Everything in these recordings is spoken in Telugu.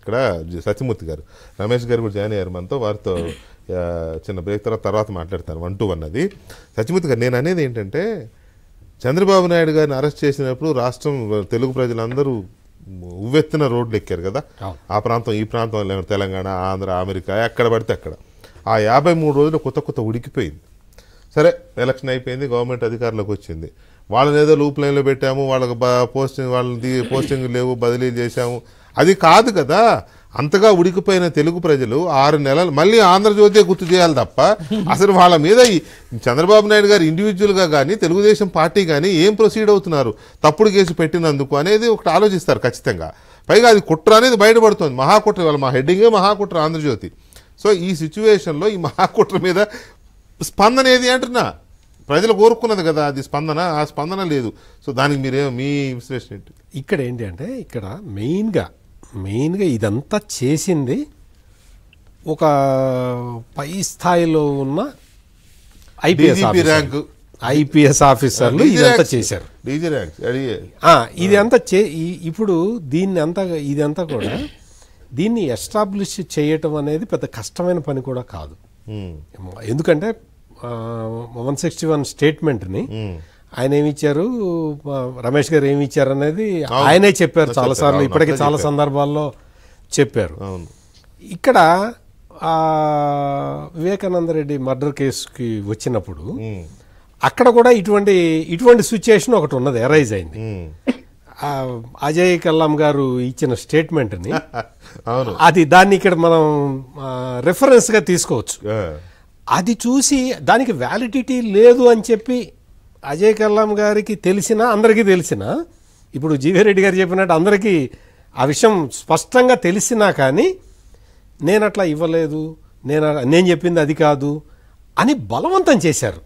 ఇక్కడ సత్యమూర్తి గారు, రమేష్ గారు కూడా జాయిన్ అయ్యారు మనతో. వారితో చిన్న బ్రేక్ తర్వాత మాట్లాడతాను 1-2 అది. సత్యమూర్తి గారు, నేను అనేది ఏంటంటే చంద్రబాబు నాయుడు గారిని అరెస్ట్ చేసినప్పుడు రాష్ట్రం తెలుగు ప్రజలందరూ ఉవ్వెత్తున రోడ్లు ఎక్కారు కదా. ఆ ప్రాంతం ఈ ప్రాంతం తెలంగాణ, ఆంధ్ర, అమెరికా ఎక్కడ పడితే అక్కడ. ఆ 53 రోజులు కొత్త ఉడికిపోయింది. సరే, ఎలక్షన్ అయిపోయింది, గవర్నమెంట్ అధికారంలోకి వచ్చింది. వాళ్ళని ఏదో లూప్ లైన్లో పెట్టాము, వాళ్ళకి పోస్టింగ్ లేవు, బదిలీ చేశాము, అది కాదు కదా. అంతగా ఉడికిపోయిన తెలుగు ప్రజలు 6 నెలలు మళ్ళీ ఆంధ్రజ్యోతి గుర్తు చేయాలి తప్ప అసలు వాళ్ళ మీద చంద్రబాబు నాయుడు గారు ఇండివిజువల్గా కానీ తెలుగుదేశం పార్టీ కానీ ఏం ప్రొసీడ్ అవుతున్నారు తప్పుడు కేసు పెట్టినందుకు అనేది ఒకటి ఆలోచిస్తారు ఖచ్చితంగా. పైగా అది కుట్ర అనేది బయటపడుతుంది, మహాకుట్ర. వాళ్ళ మా హెడ్డింగే మహాకుట్ర ఆంధ్రజ్యోతి. సో ఈ సిచ్యువేషన్లో ఈ మహాకుట్ర మీద స్పందన ఏది అంటున్నా, ప్రజలు కోరుకున్నది కదా అది స్పందన, ఆ స్పందన లేదు. సో దానికి మీ విశ్లేషణ ఏంటి? ఇక్కడ ఏంటి అంటే ఇక్కడ మెయిన్గా ఇదంతా చేసింది ఒక పై స్థాయిలో ఉన్న ఐపీఎస్ ఆఫీసర్లు ఇదంతా చేశారు. ఇదంతా ఇప్పుడు ఇదంతా కూడా దీన్ని ఎస్టాబ్లిష్ చేయటం అనేది పెద్ద కష్టమైన పని కూడా కాదు. ఎందుకంటే 161 స్టేట్మెంట్ని ఆయన ఏమిచ్చారు, రమేష్ గారు ఏమి ఇచ్చారు అనేది ఆయనే చెప్పారు చాలాసార్లు, ఇప్పటికీ చాలా సందర్భాల్లో చెప్పారు. ఇక్కడ వివేకానంద రెడ్డి మర్డర్ కేసుకి వచ్చినప్పుడు అక్కడ కూడా ఇటువంటి సిచ్యుయేషన్ ఒకటి ఉన్నది, అరైజ్ అయింది. అజయ్ కల్లాం గారు ఇచ్చిన స్టేట్మెంట్ని దాన్ని ఇక్కడ మనం రెఫరెన్స్గా తీసుకోవచ్చు. అది చూసి దానికి వ్యాలిడిటీ లేదు అని చెప్పి అజయ్ కల్లాం గారికి తెలిసినా, అందరికీ తెలిసినా, ఇప్పుడు జీవీ రెడ్డి గారు చెప్పినట్టు అందరికీ ఆ విషయం స్పష్టంగా తెలిసినా కానీ నేను అట్లా ఇవ్వలేదు, నేను చెప్పింది అది కాదు అని బలవంతం చేశారు,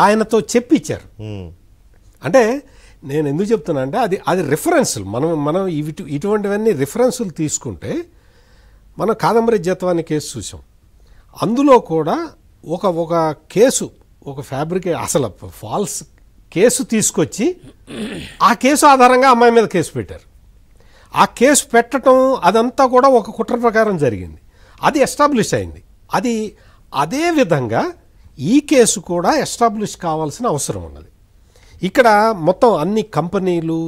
ఆయనతో చెప్పిచ్చారు. అంటే నేను ఎందుకు చెప్తున్నా అంటే అది రిఫరెన్సులు మనం ఇటువంటివన్నీ రిఫరెన్సులు తీసుకుంటే, మనం కాదంబరి జత్వాని కేసు చూసాం. అందులో కూడా ఒక కేసు, ఒక అసలు ఫాల్స్ కేసు తీసుకొచ్చి ఆ కేసు ఆధారంగా అమ్మాయి మీద కేసు పెట్టారు. ఆ కేసు పెట్టడం అదంతా కూడా ఒక కుట్ర ప్రకారం జరిగింది, అది ఎస్టాబ్లిష్ అయింది. అదే విధంగా ఈ కేసు కూడా ఎస్టాబ్లిష్ కావాల్సిన అవసరం ఉన్నది. ఇక్కడ మొత్తం అన్ని కంపెనీలు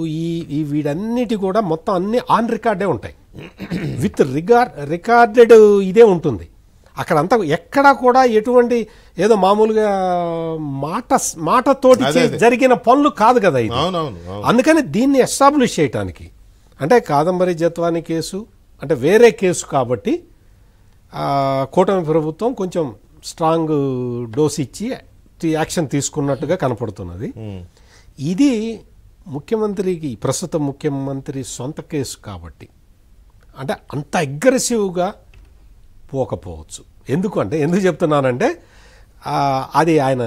వీటన్నిటి కూడా మొత్తం అన్ని ఆన్ రికార్డే ఉంటాయి, విత్ రికార్డెడ్ ఇదే ఉంటుంది. అక్కడ అంతా ఎక్కడా కూడా ఎటువంటి ఏదో మామూలుగా మాటతోటి జరిగిన పనులు కాదు కదా ఇది. అందుకని దీన్ని ఎస్టాబ్లిష్ చేయటానికి అంటే కాదంబరి జత్వాని కేసు అంటే వేరే కేసు కాబట్టి కూటమి ప్రభుత్వం కొంచెం స్ట్రాంగ్ డోస్ ఇచ్చి యాక్షన్ తీసుకున్నట్టుగా కనపడుతున్నది. ఇది ప్రస్తుత ముఖ్యమంత్రి సొంత కేసు కాబట్టి అంటే అంత అగ్రెసివ్గా పోకపోవచ్చు. ఎందుకు చెప్తున్నానంటే అది ఆయన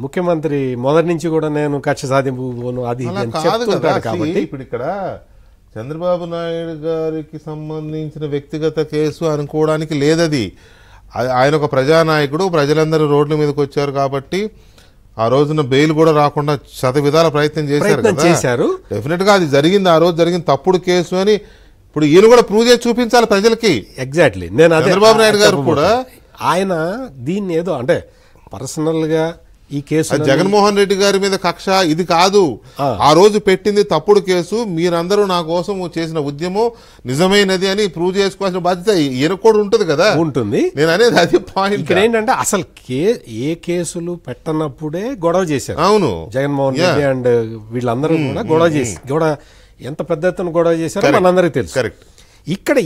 ముఖ్యమంత్రి మొదటి నుంచి కూడా నేను కక్ష సాధింపు అది చెప్తుంటాడు కాబట్టి. ఇప్పుడు ఇక్కడ చంద్రబాబు నాయుడు గారికి సంబంధించిన వ్యక్తిగత కేసు అనుకోవడానికి లేదది. ఆయన ఒక ప్రజానాయకుడు, ప్రజలందరూ రోడ్ల మీదకి వచ్చారు కాబట్టి ఆ రోజున బెయిల్ కూడా రాకుండా శతవిధాల ప్రయత్నం చేశారు. డెఫినెట్ గా అది జరిగింది, ఆ రోజు జరిగింది తప్పుడు కేసు అని ఇప్పుడు ఈయన కూడా ప్రూవ్ చేసి చూపించాలి ప్రజలకి. ఎగ్జాక్ట్లీ. చంద్రబాబు నాయుడు గారు కూడా ఆయన దీన్ని ఏదో అంటే పర్సనల్ గా ఈ కేసు జగన్మోహన్ రెడ్డి గారి మీద కక్ష ఇది కాదు, ఆ రోజు పెట్టింది తప్పుడు కేసు, మీరందరూ నా కోసం చేసిన ఉద్యమం నిజమైనది అని ప్రూవ్ చేసుకోవాల్సిన బాధ్యత ఈయన కూడా ఉంటుంది కదా. ఉంటుంది. నేను అనేది అది పాయింట్. ఇక్కడ ఏంటంటే అసలు ఏ కేసులు పెట్టనప్పుడే గొడవ చేశారు. అవును, జగన్మోహన్ రెడ్డి అండ్ వీళ్ళందరూ కూడా గొడవ ఎంత పెద్ద ఎత్తున గొడవ చేశారో మనందరికీ తెలుసు. కరెక్ట్. ఇక్కడ